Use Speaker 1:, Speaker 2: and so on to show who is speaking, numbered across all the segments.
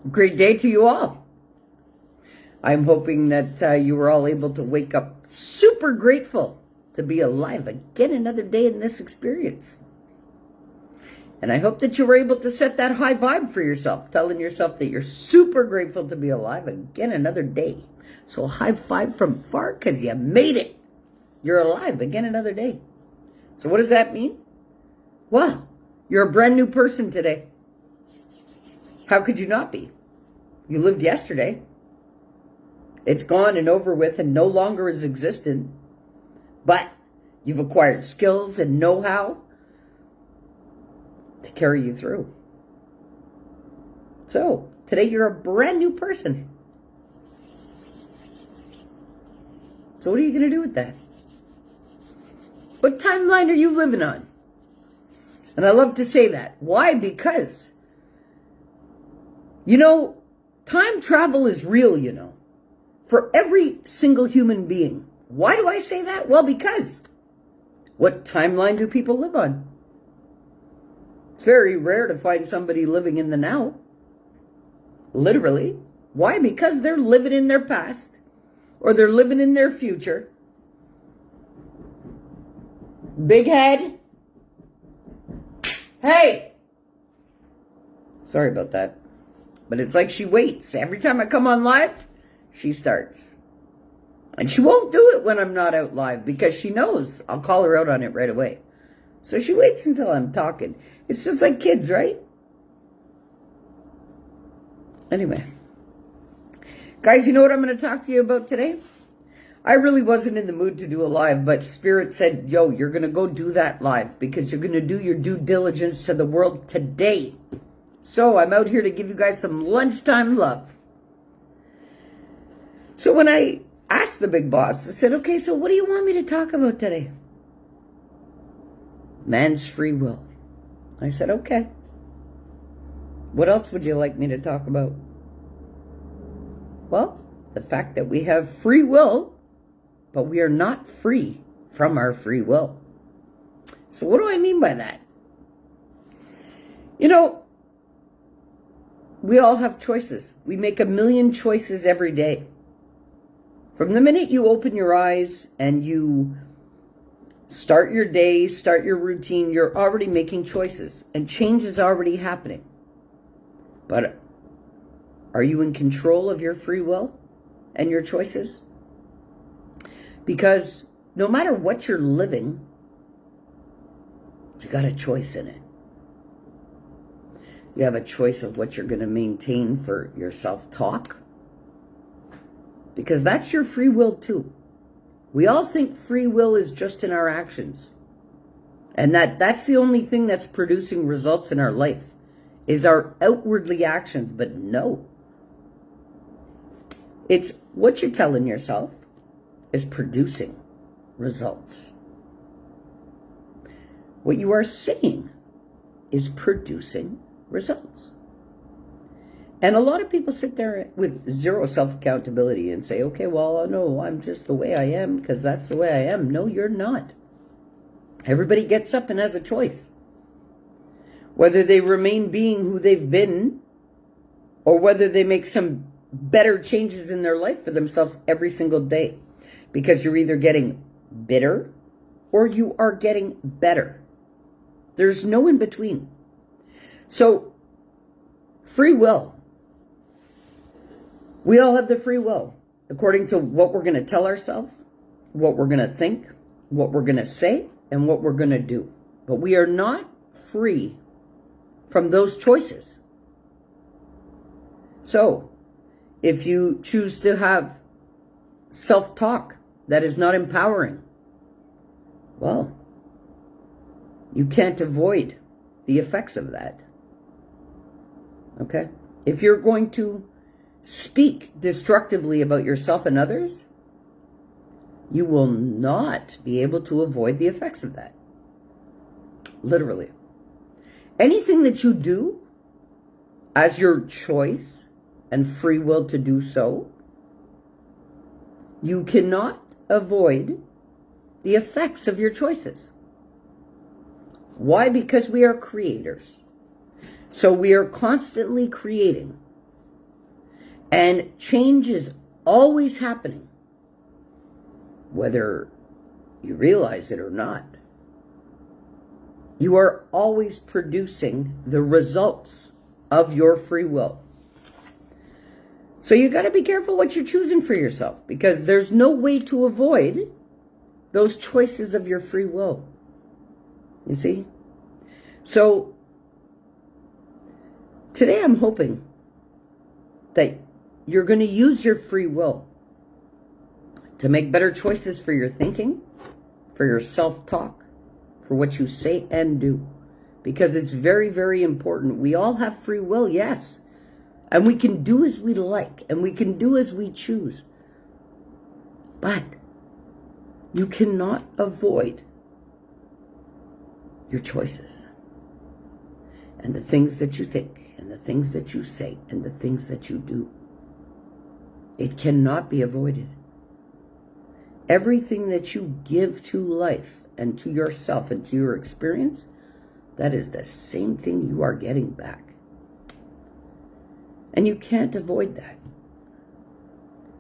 Speaker 1: Great day to you all. I'm hoping that you were all able to wake up super grateful to be alive again another day in this experience. And I hope that you were able to set that high vibe for yourself, telling yourself that you're super grateful to be alive again another day. So high five from far because you made it. You're alive again another day. So what does that mean? Well, you're a brand new person today. How could you not be? You lived yesterday. It's gone and over with and no longer is existent. But you've acquired skills and know-how to carry you through. So, today you're a brand new person. So what are you going to do with that? What timeline are you living on? And I love to say that. Why? Because, time travel is real, for every single human being. Why do I say that? Well, because what timeline do people live on? It's very rare to find somebody living in the now. Literally. Why? Because they're living in their past or they're living in their future. Big head. Hey! Sorry about that. But it's like she waits. Every time I come on live, she starts. And she won't do it when I'm not out live because she knows I'll call her out on it right away. So she waits until I'm talking. It's just like kids, right? Anyway. Guys, you know what I'm going to talk to you about today? I really wasn't in the mood to do a live, but Spirit said, yo, you're going to go do that live because you're going to do your due diligence to the world today. So I'm out here to give you guys some lunchtime love. So when I asked the big boss, I said, okay, so what do you want me to talk about today? Man's free will. I said, okay. What else would you like me to talk about? Well, the fact that we have free will, but we are not free from our free will. So what do I mean by that? We all have choices. We make a million choices every day. From the minute you open your eyes and you start your day, start your routine, you're already making choices and change is already happening. But are you in control of your free will and your choices? Because no matter what you're living, you got a choice in it. You have a choice of what you're going to maintain for your self-talk. Because that's your free will too. We all think free will is just in our actions. And that's the only thing that's producing results in our life, is our outwardly actions. But no. It's what you're telling yourself is producing results. What you are saying is producing results. And a lot of people sit there with zero self-accountability and say, okay, well, no, I'm just the way I am because that's the way I am. No, you're not. Everybody gets up and has a choice. Whether they remain being who they've been or whether they make some better changes in their life for themselves every single day. Because you're either getting bitter or you are getting better. There's no in between. So, free will. We all have the free will, according to what we're going to tell ourselves, what we're going to think, what we're going to say, and what we're going to do. But we are not free from those choices. So, if you choose to have self-talk that is not empowering, well, you can't avoid the effects of that. Okay? If you're going to speak destructively about yourself and others, you will not be able to avoid the effects of that. Literally. Anything that you do as your choice and free will to do so, you cannot avoid the effects of your choices. Why? Because we are creators. So we are constantly creating. And change is always happening, whether you realize it or not. You are always producing the results of your free will. So you got to be careful what you're choosing for yourself, because there's no way to avoid those choices of your free will. You see? So today I'm hoping that you're going to use your free will to make better choices for your thinking, for your self-talk, for what you say and do. Because it's very, very important. We all have free will, yes. And we can do as we like, and we can do as we choose. But you cannot avoid your choices. And the things that you think, and the things that you say, and the things that you do. It cannot be avoided. Everything that you give to life and to yourself and to your experience, that is the same thing you are getting back. And you can't avoid that.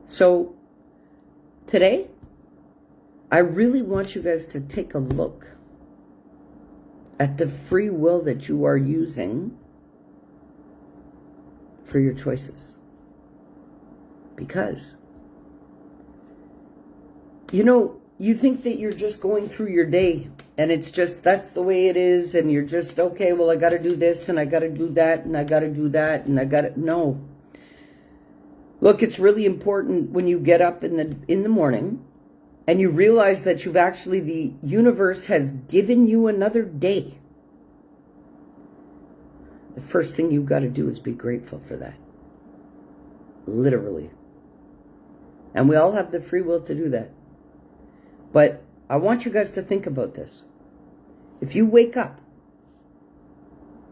Speaker 1: So today, I really want you guys to take a look at the free will that you are using for your choices. Because, you know, you think that you're just going through your day and it's just, that's the way it is, and you're just, okay, well, I got to do this and I got to do that and I got to do that and I got to, no. Look, it's really important when you get up in the morning and you realize that you've actually, the universe has given you another day. The first thing you've got to do is be grateful for that. Literally. And we all have the free will to do that. But I want you guys to think about this. If you wake up,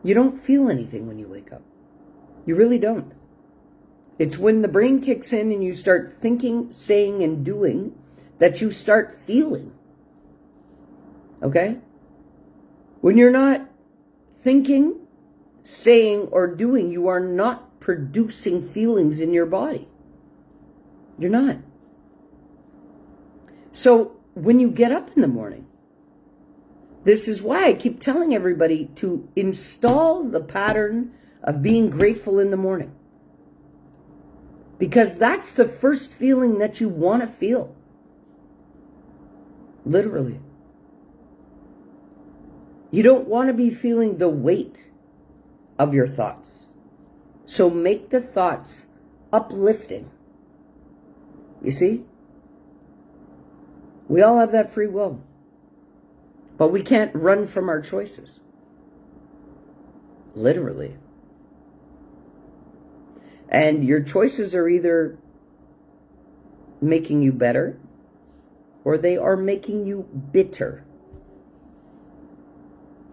Speaker 1: you don't feel anything when you wake up. You really don't. It's when the brain kicks in and you start thinking, saying, and doing that you start feeling. Okay? When you're not thinking, saying, or doing, you are not producing feelings in your body. You're not. So when you get up in the morning, this is why I keep telling everybody to install the pattern of being grateful in the morning. Because that's the first feeling that you want to feel. Literally. You don't want to be feeling the weight of your thoughts. So make the thoughts uplifting. You see? We all have that free will. But we can't run from our choices. Literally. And your choices are either making you better or they are making you bitter.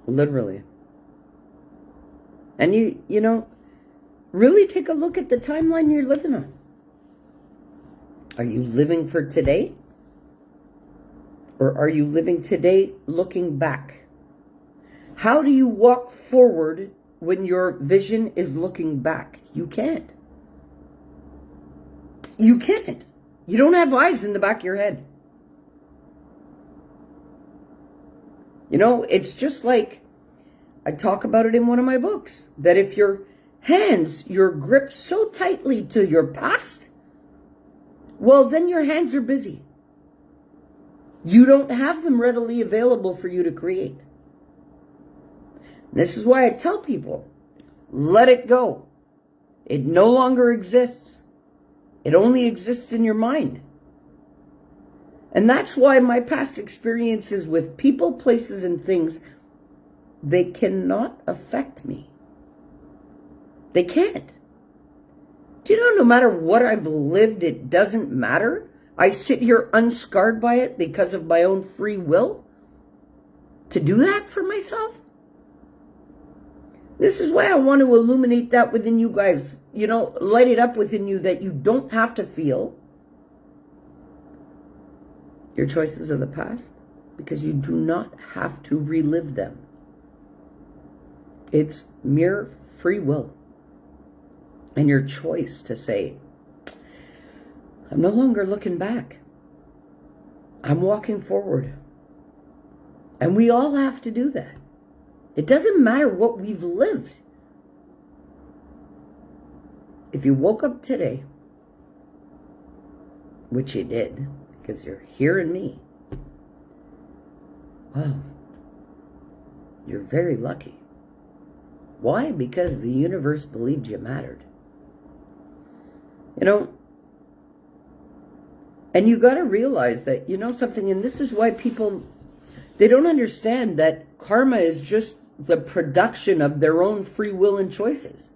Speaker 1: Literally. And you know, really take a look at the timeline you're living on. Are you living for today? Or are you living today looking back? How do you walk forward when your vision is looking back? You can't. You can't. You don't have eyes in the back of your head. You know, it's just like, I talk about it in one of my books, that if your hands, you're gripped so tightly to your past, well, then your hands are busy. You don't have them readily available for you to create. This is why I tell people, let it go. It no longer exists. It only exists in your mind. And that's why my past experiences with people, places, and things, they cannot affect me. They can't. Do you know, no matter what I've lived, it doesn't matter? I sit here unscarred by it because of my own free will to do that for myself. This is why I want to illuminate that within you guys, you know, light it up within you that you don't have to feel your choices of the past because you do not have to relive them. It's mere free will and your choice to say, I'm no longer looking back. I'm walking forward. And we all have to do that. It doesn't matter what we've lived. If you woke up today, which you did, because you're hearing me, well, you're very lucky. Why? Because the universe believed you mattered. You know, and you got to realize that, you know something, and this is why people, they don't understand that karma is just the production of their own free will and choices.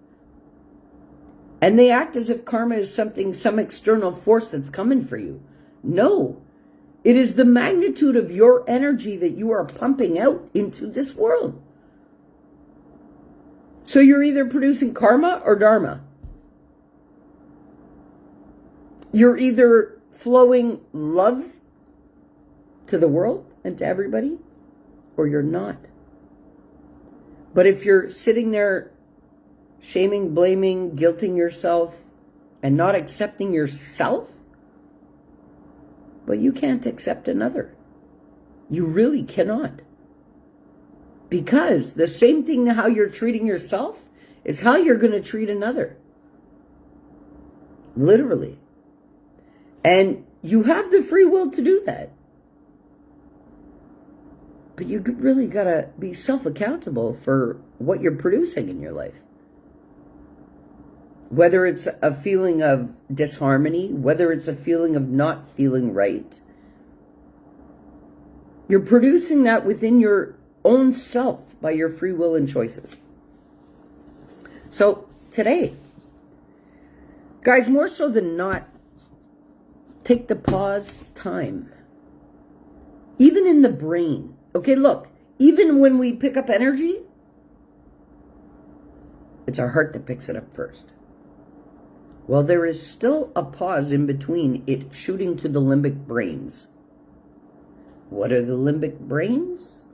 Speaker 1: And they act as if karma is something, some external force that's coming for you. No, it is the magnitude of your energy that you are pumping out into this world. So you're either producing karma or dharma. You're either flowing love to the world and to everybody, or you're not. But if you're sitting there shaming, blaming, guilting yourself, and not accepting yourself, well, you can't accept another. You really cannot. Because the same thing how you're treating yourself is how you're going to treat another. Literally. And you have the free will to do that. But you really got to be self-accountable for what you're producing in your life. Whether it's a feeling of disharmony, whether it's a feeling of not feeling right, you're producing that within your own self by your free will and choices. So today, guys, more so than not, take the pause time. Even in the brain. Okay, look, even when we pick up energy, it's our heart that picks it up first. Well, there is still a pause in between it shooting to the limbic brains. What are the limbic brains?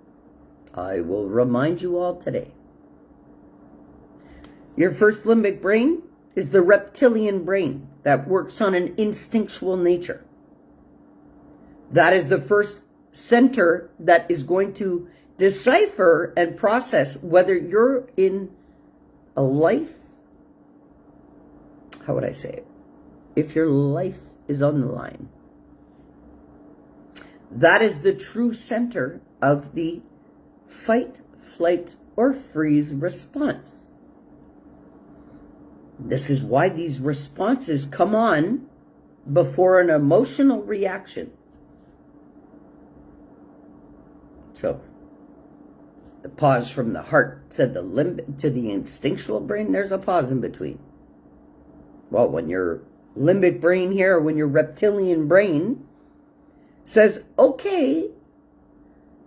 Speaker 1: I will remind you all today. Your first limbic brain is the reptilian brain that works on an instinctual nature. That is the first center that is going to decipher and process whether you're in a life, how would I say it? If your life is on the line. That is the true center of the fight, flight, or freeze response. This is why these responses come on before an emotional reaction. So, the pause from the heart to the instinctual brain, there's a pause in between. Well, when your limbic brain here, or when your reptilian brain says, okay,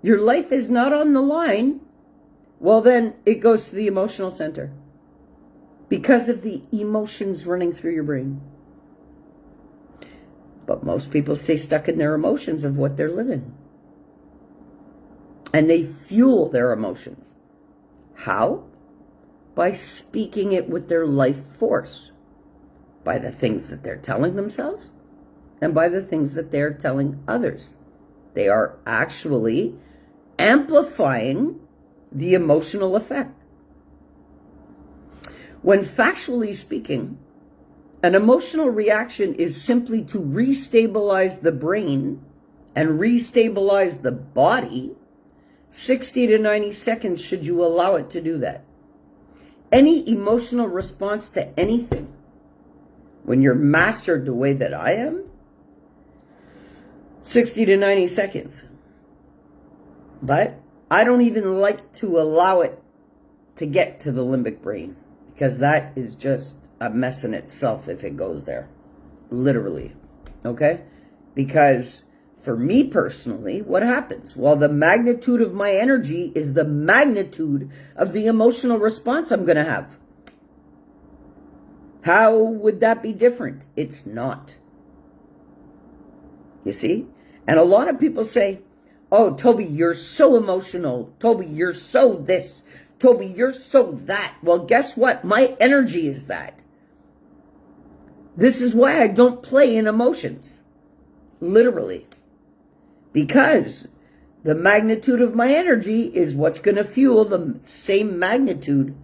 Speaker 1: your life is not on the line, well, then it goes to the emotional center because of the emotions running through your brain. But most people stay stuck in their emotions of what they're living. And they fuel their emotions. How? By speaking it with their life force. By the things that they're telling themselves and by the things that they're telling others. They are actually amplifying the emotional effect. When factually speaking, an emotional reaction is simply to restabilize the brain and restabilize the body. 60 to 90 seconds should you allow it to do that. Any emotional response to anything, when you're mastered the way that I am, 60 to 90 seconds. But I don't even like to allow it to get to the limbic brain because that is just a mess in itself if it goes there. Literally. Okay? Because for me personally, what happens? Well, the magnitude of my energy is the magnitude of the emotional response I'm going to have. How would that be different? It's not. You see? And a lot of people say, oh, Toby, you're so emotional. Toby, you're so this. Toby, you're so that. Well, guess what? My energy is that. This is why I don't play in emotions. Literally. Because the magnitude of my energy is what's going to fuel the same magnitude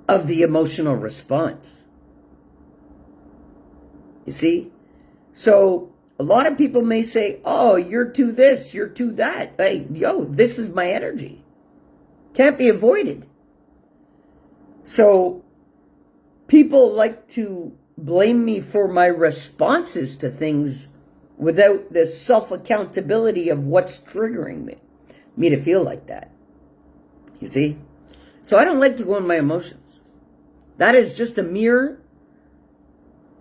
Speaker 1: of the emotional response. You see? So a lot of people may say, oh, you're too this, you're too that. Hey, yo, this is my energy. Can't be avoided. So people like to blame me for my responses to things without the self-accountability of what's triggering me to feel like that. You see? So I don't like to go in my emotions. That is just a mere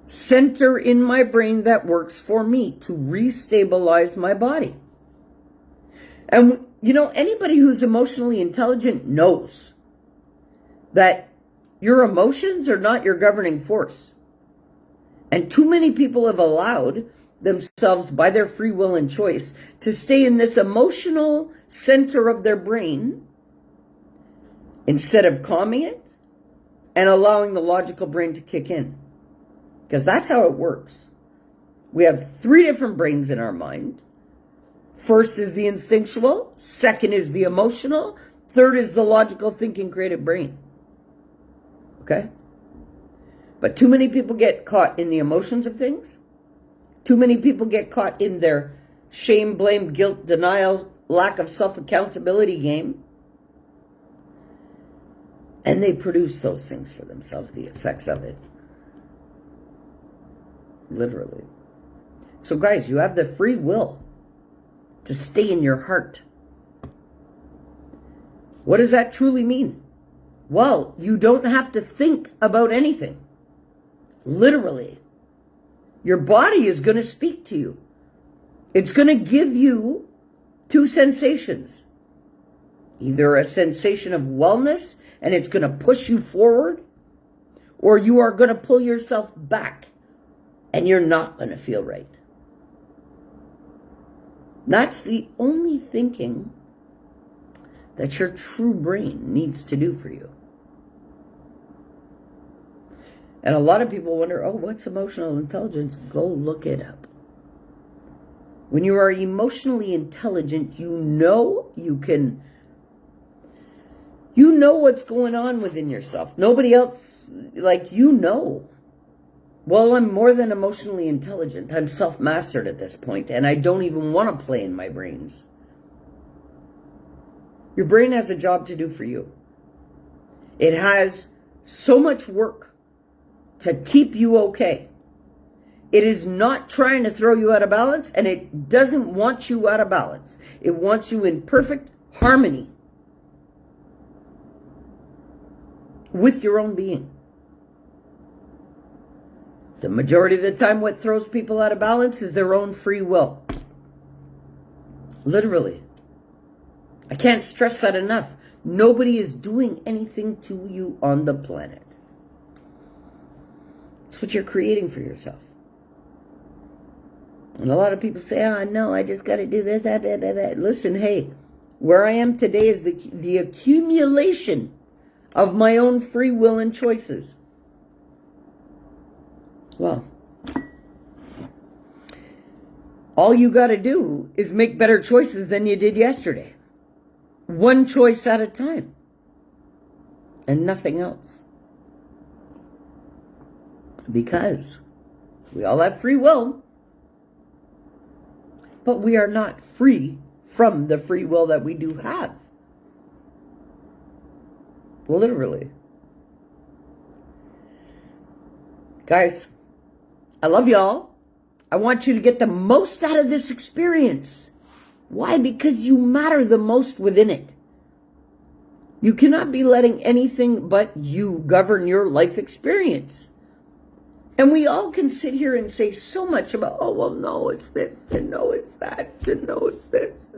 Speaker 1: center in my brain that works for me to restabilize my body. And, you know, anybody who's emotionally intelligent knows that your emotions are not your governing force. And too many people have allowed themselves, by their free will and choice, to stay in this emotional center of their brain instead of calming it and allowing the logical brain to kick in. Because that's how it works. We have 3 different brains in our mind. First is the instinctual, second is the emotional, third is the logical thinking creative brain. Okay? But too many people get caught in the emotions of things. Too many people get caught in their shame, blame, guilt, denial, lack of self-accountability game. And they produce those things for themselves, the effects of it. Literally. So guys, you have the free will to stay in your heart. What does that truly mean? Well, you don't have to think about anything. Literally. Your body is going to speak to you. It's going to give you 2 sensations. Either a sensation of wellness, and it's going to push you forward, or you are going to pull yourself back, and you're not going to feel right. That's the only thinking that your true brain needs to do for you. And a lot of people wonder, oh, what's emotional intelligence? Go look it up. When you are emotionally intelligent, you know what's going on within yourself. Nobody else, you know. Well, I'm more than emotionally intelligent. I'm self-mastered at this point, and I don't even want to play in my brains. Your brain has a job to do for you. It has so much work to keep you okay. It is not trying to throw you out of balance, and it doesn't want you out of balance. It wants you in perfect harmony with your own being. The majority of the time, what throws people out of balance is their own free will. Literally. I can't stress that enough. Nobody is doing anything to you on the planet. It's what you're creating for yourself. And a lot of people say, oh, no, I just got to do this, that. Listen, hey, where I am today is the accumulation of my own free will and choices. Well, all you got to do is make better choices than you did yesterday. One choice at a time. And nothing else. Because we all have free will. But we are not free from the free will that we do have. Literally. Guys, I love y'all. I want you to get the most out of this experience. Why? Because you matter the most within it. You cannot be letting anything but you govern your life experience. And we all can sit here and say so much about, oh, well, no, it's this, and no, it's that, and no, it's this.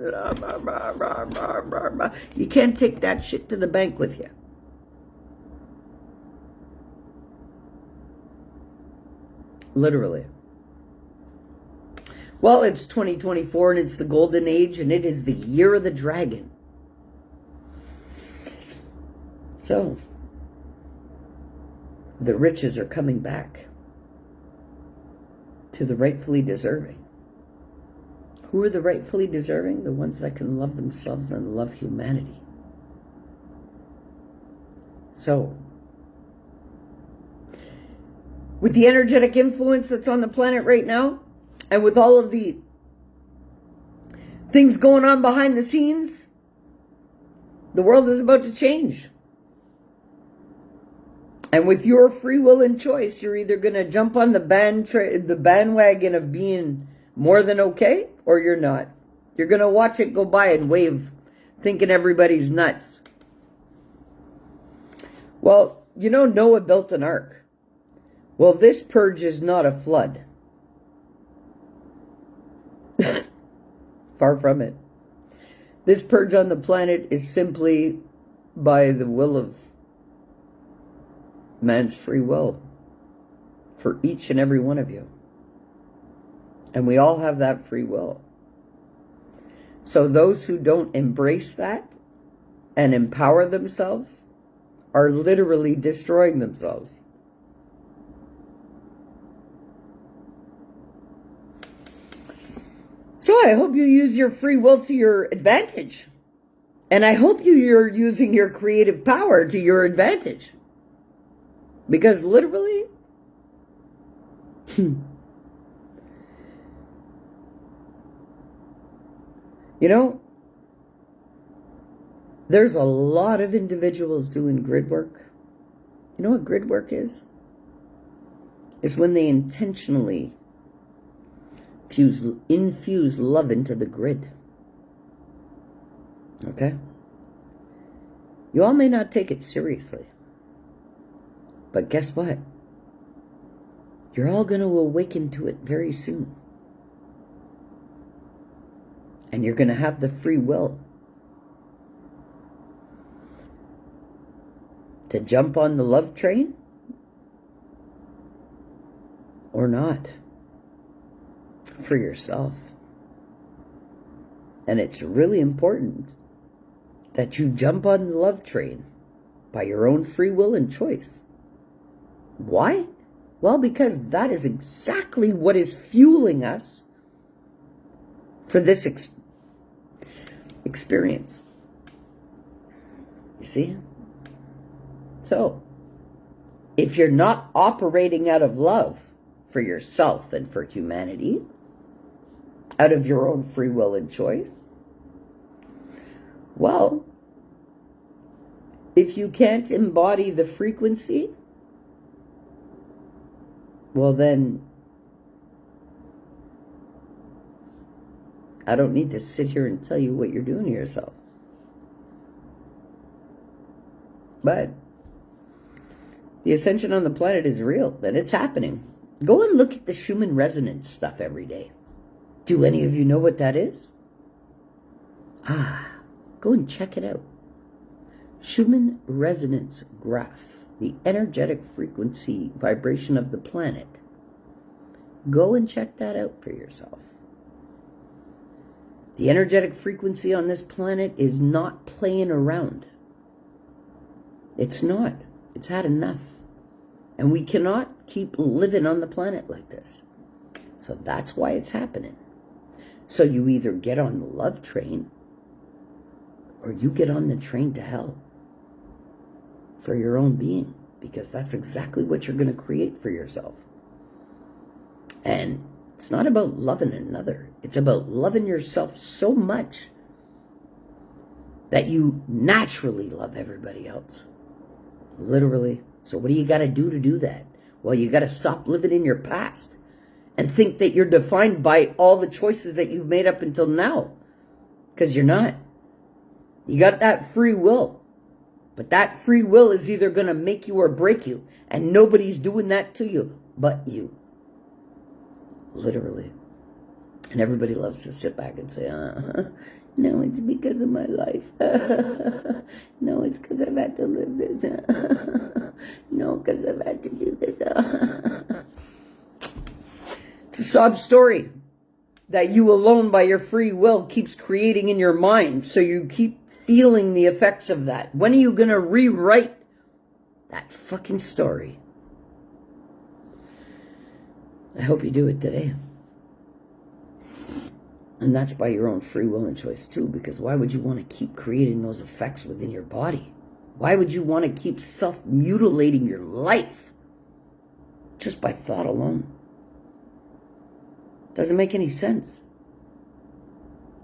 Speaker 1: You can't take that shit to the bank with you. Literally. Well, it's 2024, and it's the golden age, and it is the year of the dragon. So, the riches are coming back. to the rightfully deserving. Who are the rightfully deserving? The ones that can love themselves and love humanity. So, with the energetic influence that's on the planet right now, and with all of the things going on behind the scenes, the world is about to change. And with your free will and choice, you're either going to jump on the bandwagon of being more than okay, or you're not. You're going to watch it go by and wave, thinking everybody's nuts. Well, you know Noah built an ark. Well, this purge is not a flood. Far from it. This purge on the planet is simply by the will of man's free will for each and every one of you. And we all have that free will. So those who don't embrace that and empower themselves are literally destroying themselves. So I hope you use your free will to your advantage. And I hope you're using your creative power to your advantage. Because literally, you know, there's a lot of individuals doing grid work. You know what grid work is? It's when they intentionally infuse love into the grid. Okay? You all may not take it seriously. But guess what? You're all going to awaken to it very soon. And you're going to have the free will to jump on the love train or not for yourself. And it's really important that you jump on the love train by your own free will and choice. Why? Well, because that is exactly what is fueling us for this experience. You see? So, if you're not operating out of love for yourself and for humanity, out of your own free will and choice, well, if you can't embody the frequency, well then, I don't need to sit here and tell you what you're doing to yourself. But the ascension on the planet is real, and it's happening. Go and look at the Schumann resonance stuff every day. Do any of you know what that is? Go and check it out. Schumann resonance graph, the energetic frequency vibration of the planet. Go and check that out for yourself. The energetic frequency on this planet is not playing around. It's not. It's had enough. And we cannot keep living on the planet like this. So that's why it's happening. So you either get on the love train or you get on the train to hell for your own being, because that's exactly what you're going to create for yourself. And it's not about loving another. It's about loving yourself so much that you naturally love everybody else. Literally. So what do you got to do that? Well, you got to stop living in your past and think that you're defined by all the choices that you've made up until now. Because you're not. You got that free will. But that free will is either going to make you or break you. And nobody's doing that to you but you. Literally. And everybody loves to sit back and say, no, it's because of my life. No, it's because I've had to live this. No, because I've had to do this. It's a sob story that you alone by your free will keeps creating in your mind. So you keep feeling the effects of that. When are you going to rewrite that fucking story? I hope you do it today. And that's by your own free will and choice too, because why would you want to keep creating those effects within your body? Why would you want to keep self-mutilating your life just by thought alone? Doesn't make any sense.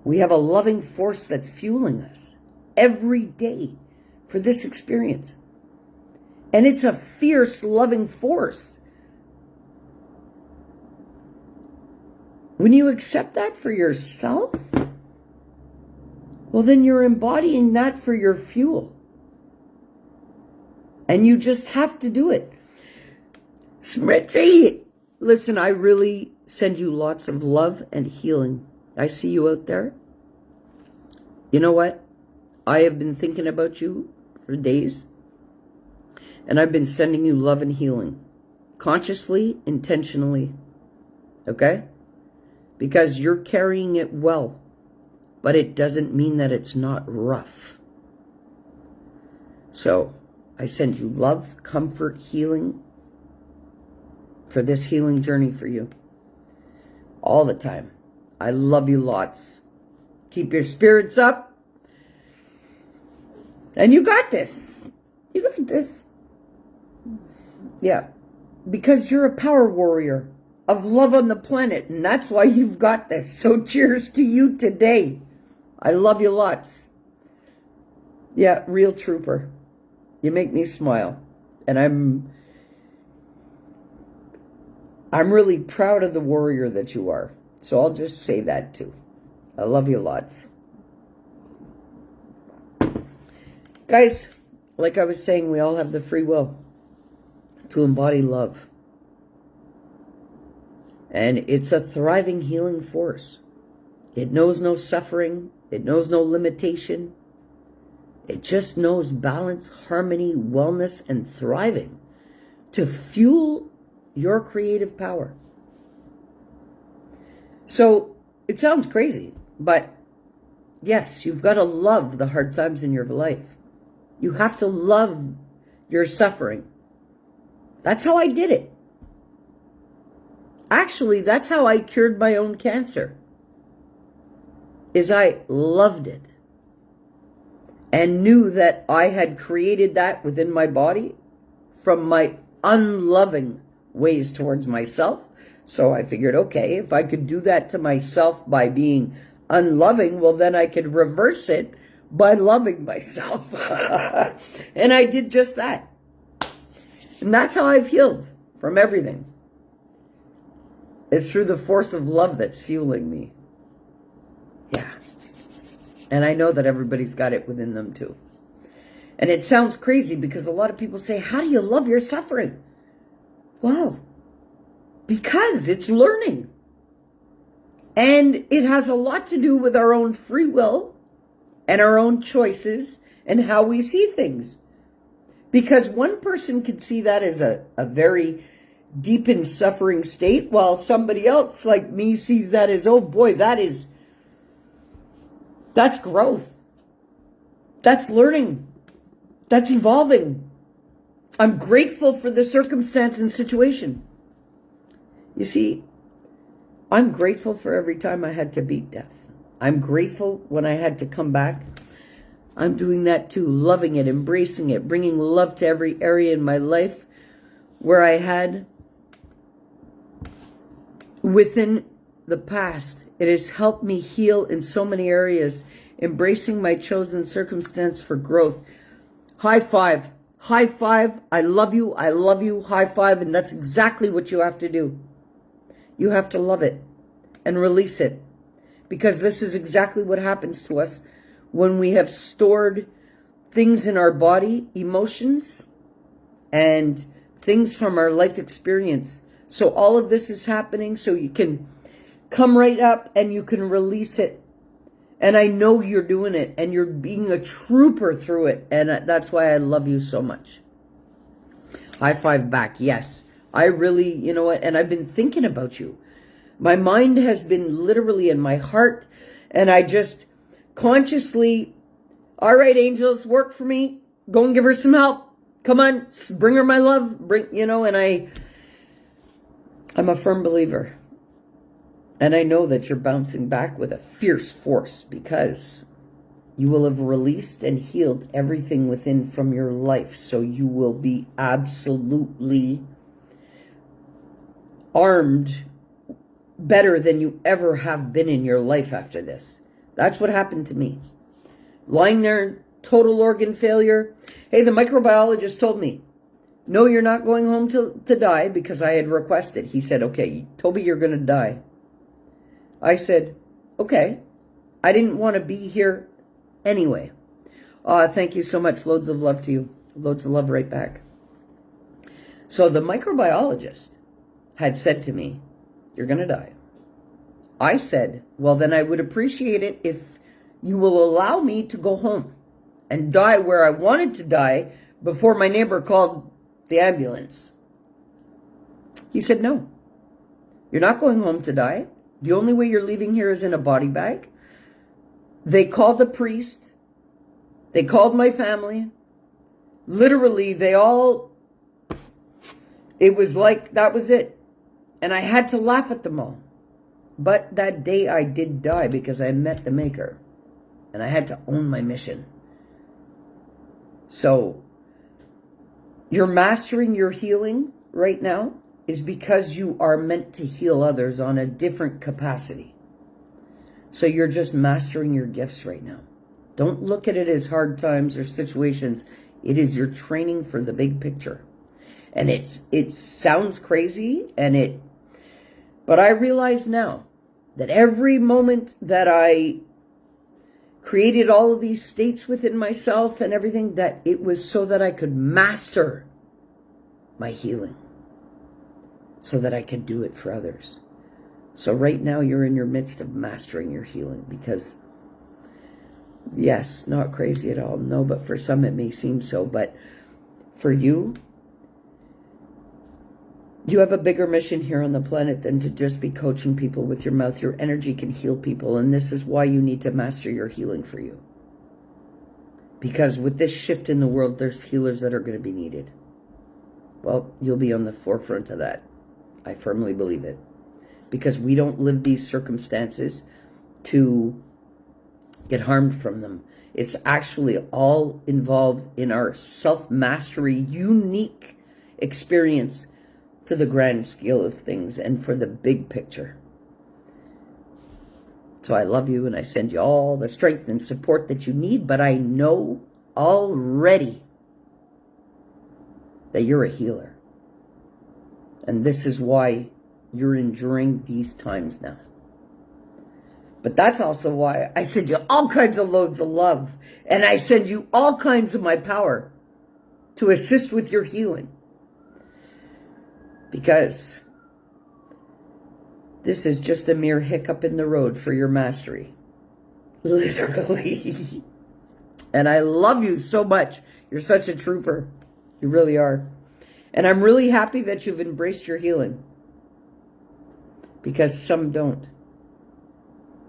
Speaker 1: We have a loving force that's fueling us every day for this experience. And it's a fierce, loving force. When you accept that for yourself, well, then you're embodying that for your fuel. And you just have to do it. Smritchy, listen, I really send you lots of love and healing. I see you out there. You know what? I have been thinking about you for days. And I've been sending you love and healing. Consciously, intentionally. Okay? Because you're carrying it well. But it doesn't mean that it's not rough. So, I send you love, comfort, healing for this healing journey for you. All the time. I love you lots. Keep your spirits up. And you got this. You got this. Yeah. Because you're a power warrior of love on the planet. And that's why you've got this. So cheers to you today. I love you lots. Yeah, real trooper. You make me smile. And I'm really proud of the warrior that you are. So I'll just say that too. I love you lots. Guys, like I was saying, we all have the free will to embody love. And it's a thriving, healing force. It knows no suffering. It knows no limitation. It just knows balance, harmony, wellness, and thriving to fuel your creative power. So it sounds crazy, but yes, you've got to love the hard times in your life. You have to love your suffering. That's how I did it. Actually, that's how I cured my own cancer. Is I loved it. And knew that I had created that within my body from my unloving ways towards myself. So I figured, okay, if I could do that to myself by being unloving, well, then I could reverse it by loving myself. And I did just that. And that's how I've healed from everything. It's through the force of love that's fueling me. Yeah. And I know that everybody's got it within them too. And it sounds crazy because a lot of people say, how do you love your suffering? Well, because it's learning. And it has a lot to do with our own free will and our own choices and how we see things. Because one person could see that as a very deep in suffering state, while somebody else like me sees that as, oh boy, that's growth. That's learning. That's evolving. I'm grateful for the circumstance and situation. You see, I'm grateful for every time I had to beat death. I'm grateful when I had to come back. I'm doing that too, loving it, embracing it, bringing love to every area in my life where I had within the past. It has helped me heal in so many areas, embracing my chosen circumstance for growth. High five. High five. I love you. I love you. High five. And that's exactly what you have to do. You have to love it and release it. Because this is exactly what happens to us when we have stored things in our body, emotions, and things from our life experience. So all of this is happening so you can come right up and you can release it. And I know you're doing it and you're being a trooper through it. And that's why I love you so much. High five back. Yes, I really, you know what? And I've been thinking about you. My mind has been literally in my heart. And I just consciously, all right, angels, work for me. Go and give her some help. Come on, bring her my love. And I'm a firm believer. And I know that you're bouncing back with a fierce force because you will have released and healed everything within from your life. So you will be absolutely armed better than you ever have been in your life after this. That's what happened to me. Lying there in total organ failure. Hey, the microbiologist told me, no, you're not going home to die because I had requested. He said, okay, Toby, you're going to die. I said, okay. I didn't want to be here anyway. Thank you so much. Loads of love to you. Loads of love right back. So the microbiologist had said to me, you're going to die. I said, well, then I would appreciate it if you will allow me to go home and die where I wanted to die before my neighbor called the ambulance. He said, no, you're not going home to die. The only way you're leaving here is in a body bag. They called the priest. They called my family. Literally, it was like that was it. And I had to laugh at them all. But that day I did die because I met the Maker. And I had to own my mission. So, you're mastering your healing right now is because you are meant to heal others on a different capacity. So you're just mastering your gifts right now. Don't look at it as hard times or situations. It is your training for the big picture. And it sounds crazy, but I realize now that every moment that I created all of these states within myself and everything, that it was so that I could master my healing, so that I could do it for others. So right now you're in your midst of mastering your healing because, yes, not crazy at all. No, but for some it may seem so. But for you, you have a bigger mission here on the planet than to just be coaching people with your mouth. Your energy can heal people, and this is why you need to master your healing for you. Because with this shift in the world, there's healers that are going to be needed. Well, you'll be on the forefront of that. I firmly believe it. Because we don't live these circumstances to get harmed from them. It's actually all involved in our self-mastery, unique experience for the grand scale of things and for the big picture. So I love you and I send you all the strength and support that you need, but I know already that you're a healer. And this is why you're enduring these times now. But that's also why I send you all kinds of loads of love. And I send you all kinds of my power to assist with your healing. Because this is just a mere hiccup in the road for your mastery. Literally. And I love you so much. You're such a trooper. You really are. And I'm really happy that you've embraced your healing. Because some don't.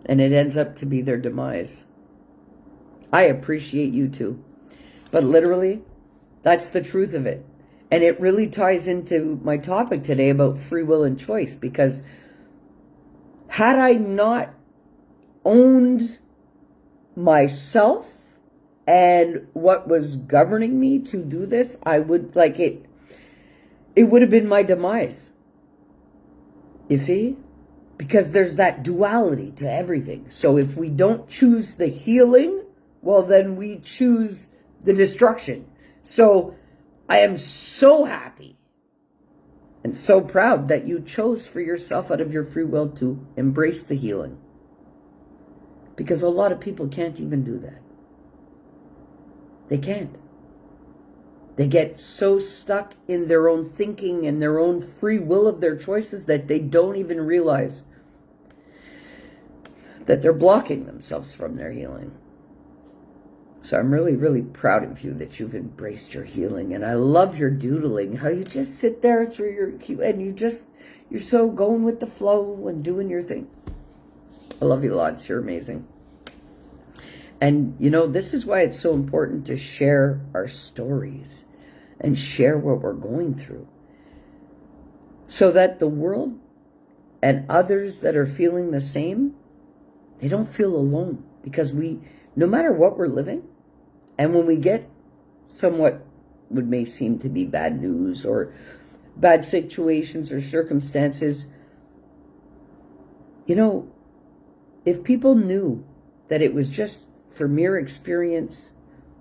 Speaker 1: And it ends up to be their demise. I appreciate you too. But literally, that's the truth of it. And it really ties into my topic today about free will and choice. Because had I not owned myself and what was governing me to do this, I would, it would have been my demise. You see? Because there's that duality to everything. So if we don't choose the healing, well, then we choose the destruction. So I am so happy and so proud that you chose for yourself out of your free will to embrace the healing. Because a lot of people can't even do that. They can't. They get so stuck in their own thinking and their own free will of their choices that they don't even realize that they're blocking themselves from their healing. So I'm really, really proud of you that you've embraced your healing. And I love your doodling, how you just sit there through your, and you're so going with the flow and doing your thing. I love you lots. You're amazing. And, you know, this is why it's so important to share our stories and share what we're going through. so that the world and others that are feeling the same, they don't feel alone. Because no matter what we're living, and when we get somewhat what may seem to be bad news or bad situations or circumstances, if people knew that it was just for mere experience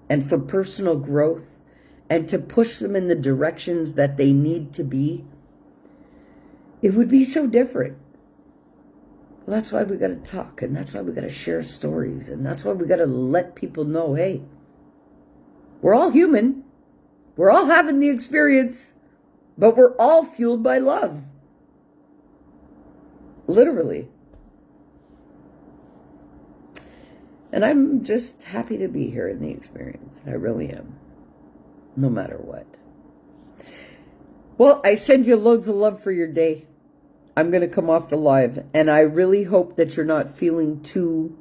Speaker 1: and for personal growth and to push them in the directions that they need to be, it would be so different. Well, that's why we got to talk, and that's why we got to share stories, and that's why we got to let people know, hey, we're all human. We're all having the experience, but we're all fueled by love. Literally. And I'm just happy to be here in the experience. I really am. No matter what. Well, I send you loads of love for your day. I'm going to come off the live, and I really hope that you're not feeling too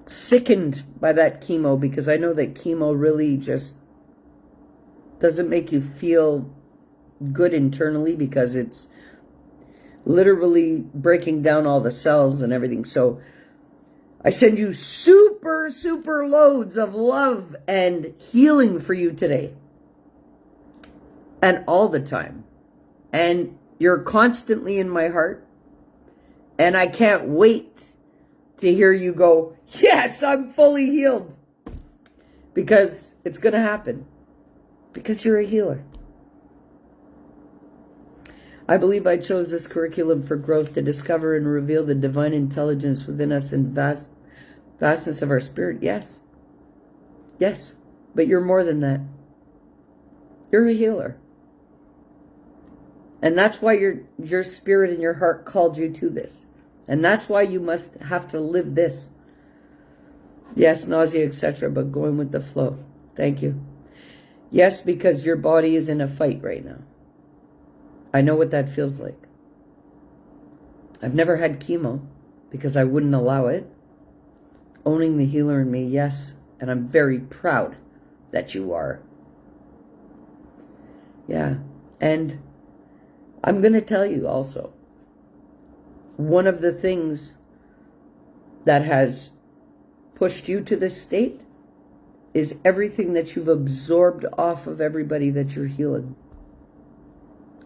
Speaker 1: sickened by that chemo, because I know that chemo really just doesn't make you feel good internally, because it's literally breaking down all the cells and everything. So I send you super, super loads of love and healing for you today. And all the time. And you're constantly in my heart. And I can't wait to hear you go, yes, I'm fully healed. Because it's going to happen. Because you're a healer. I believe I chose this curriculum for growth to discover and reveal the divine intelligence within us and vastness of our spirit. Yes. Yes. But you're more than that. You're a healer. And that's why your spirit and your heart called you to this. And that's why you must have to live this. Yes, nausea, etc., but going with the flow. Thank you. Yes, because your body is in a fight right now. I know what that feels like. I've never had chemo because I wouldn't allow it. Owning the healer in me, yes. And I'm very proud that you are. Yeah. And I'm going to tell you also, one of the things that has pushed you to this state is everything that you've absorbed off of everybody that you're healing.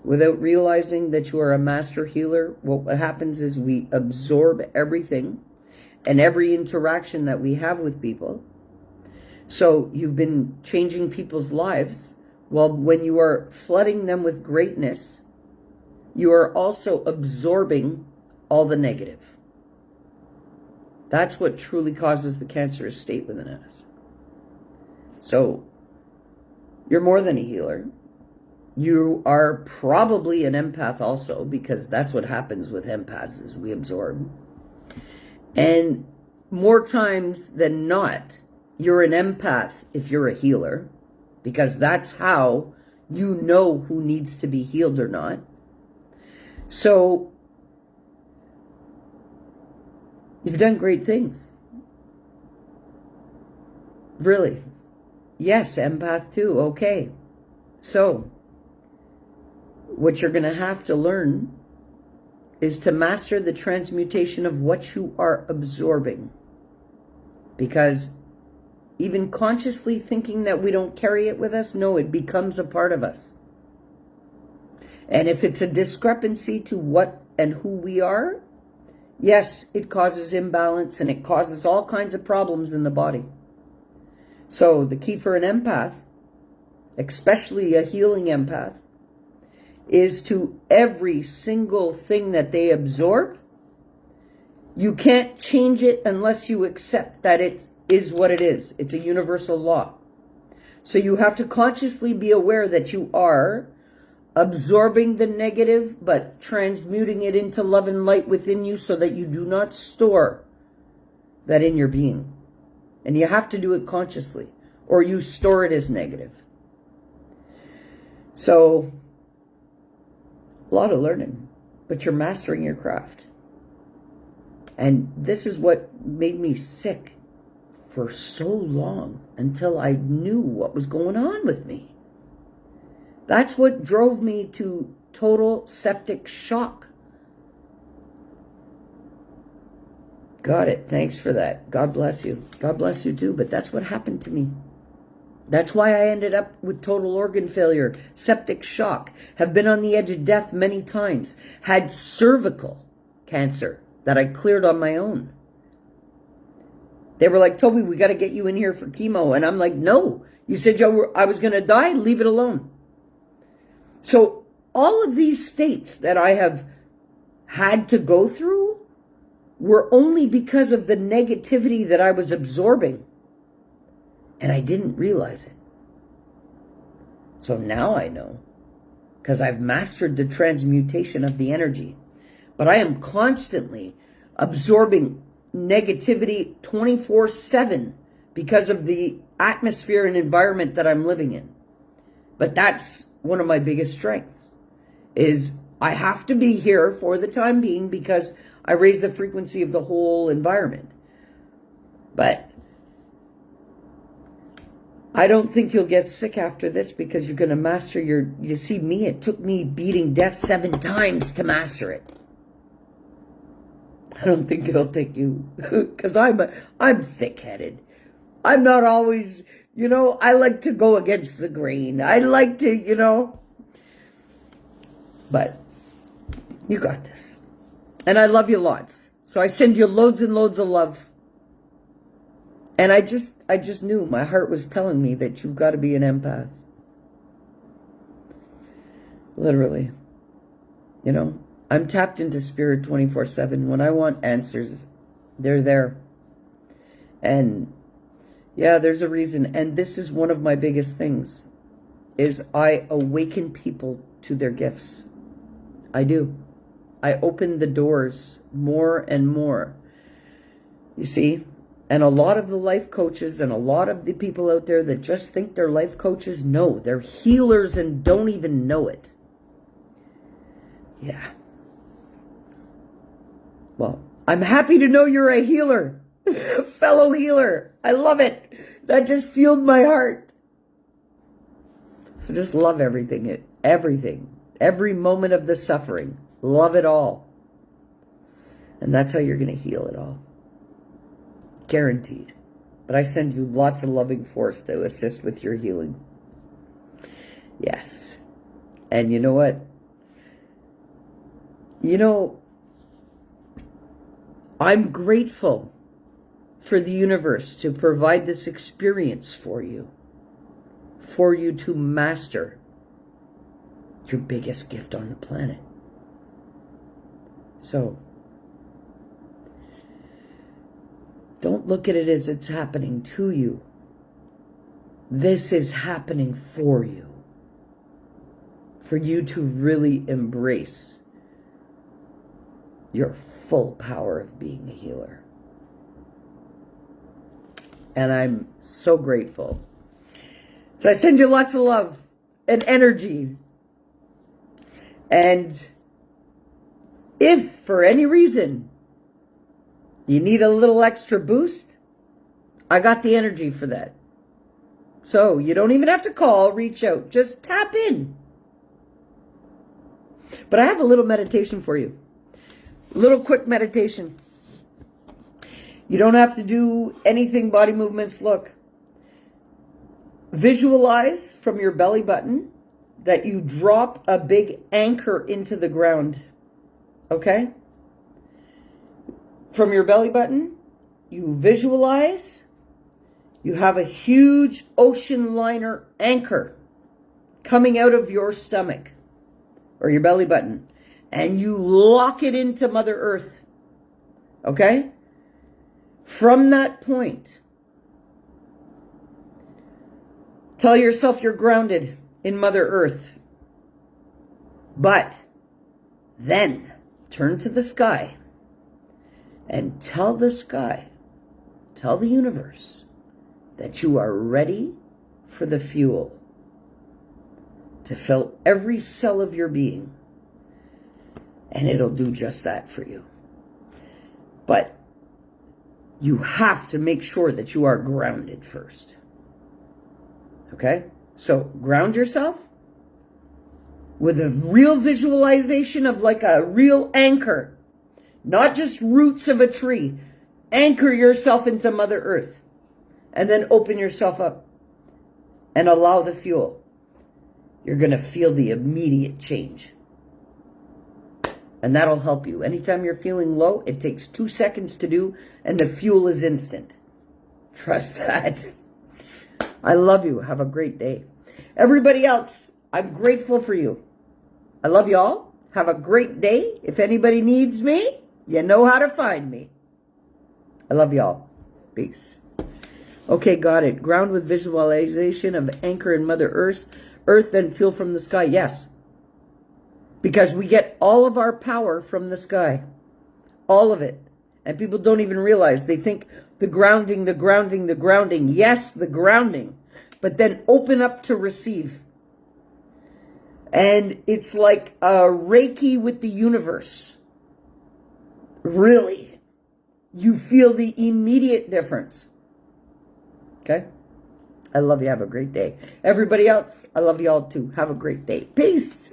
Speaker 1: Without realizing that you are a master healer, what happens is we absorb everything and every interaction that we have with people. So you've been changing people's lives. Well, when you are flooding them with greatness, you are also absorbing all the negative. That's what truly causes the cancerous state within us. So you're more than a healer. You are probably an empath also, because that's what happens with empaths is we absorb. And more times than not, you're an empath if you're a healer, because that's how you know who needs to be healed or not. So you've done great things. Really. Yes, empath too. Okay. So what you're going to have to learn is to master the transmutation of what you are absorbing. Because even consciously thinking that we don't carry it with us, no, it becomes a part of us. And if it's a discrepancy to what and who we are, yes, it causes imbalance and it causes all kinds of problems in the body. So the key for an empath, especially a healing empath, is to every single thing that they absorb, you can't change it unless you accept that it is what it is. It's a universal law. So you have to consciously be aware that you are absorbing the negative, but transmuting it into love and light within you so that you do not store that in your being. And you have to do it consciously, or you store it as negative. So a lot of learning, but you're mastering your craft. And this is what made me sick for so long until I knew what was going on with me. That's what drove me to total septic shock. Got it. Thanks for that. God bless you. God bless you too. But that's what happened to me. That's why I ended up with total organ failure, septic shock, have been on the edge of death many times, had cervical cancer that I cleared on my own. They were like, Toby, we got to get you in here for chemo. And I'm like, no, you said I was going to die. Leave it alone. So all of these states that I have had to go through were only because of the negativity that I was absorbing. And I didn't realize it. So now I know, because I've mastered the transmutation of the energy. But I am constantly absorbing negativity 24/7 because of the atmosphere and environment that I'm living in. But that's one of my biggest strengths, is I have to be here for the time being because I raise the frequency of the whole environment. But I don't think you'll get sick after this because you're going to master you see me, it took me beating death 7 times to master it. I don't think it'll take you, because I'm thick-headed. I'm not always, I like to go against the grain. I like to, but you got this. And I love you lots. So I send you loads and loads of love. And I just knew, my heart was telling me that you've got to be an empath. Literally. I'm tapped into spirit 24/7. When I want answers, they're there. And yeah, there's a reason. And this is one of my biggest things, is I awaken people to their gifts. I do. I open the doors more and more. You see? And a lot of the life coaches and a lot of the people out there that just think they're life coaches, no, they're healers and don't even know it. Yeah. Well, I'm happy to know you're a healer, fellow healer. I love it. That just fueled my heart. So just love everything, every moment of the suffering. Love it all. And that's how you're going to heal it all. Guaranteed. But I send you lots of loving force to assist with your healing. Yes. And you know what? I'm grateful for the universe to provide this experience for you to master your biggest gift on the planet. So, don't look at it as it's happening to you. This is happening for you to really embrace your full power of being a healer. And I'm so grateful. So I send you lots of love and energy. And if for any reason you need a little extra boost, I got the energy for that. So you don't even have to call, reach out, just tap in. But I have a little meditation for you. A little quick meditation. You don't have to do anything body movements. Look, visualize from your belly button that you drop a big anchor into the ground. Okay? From your belly button, you visualize you have a huge ocean liner anchor coming out of your stomach or your belly button, and you lock it into Mother Earth. Okay? From that point, tell yourself you're grounded in Mother Earth. But then turn to the sky and tell the sky, tell the universe that you are ready for the fuel to fill every cell of your being. And it'll do just that for you. But you have to make sure that you are grounded first. Okay? So ground yourself with a real visualization of like a real anchor, not just roots of a tree. Anchor yourself into Mother Earth and then open yourself up and allow the fuel. You're going to feel the immediate change. And that'll help you. Anytime you're feeling low, it takes 2 seconds to do, and the fuel is instant. Trust that. I love you. Have a great day. Everybody else, I'm grateful for you. I love you all. Have a great day. If anybody needs me, you know how to find me. I love you all. Peace. Okay, got it. Ground with visualization of anchor in Mother Earth, then fuel from the sky. Yes. Because we get all of our power from the sky. All of it. And people don't even realize. They think the grounding, the grounding, the grounding. Yes, the grounding. But then open up to receive. And it's like a Reiki with the universe. Really. You feel the immediate difference. Okay? I love you. Have a great day. Everybody else, I love you all too. Have a great day. Peace.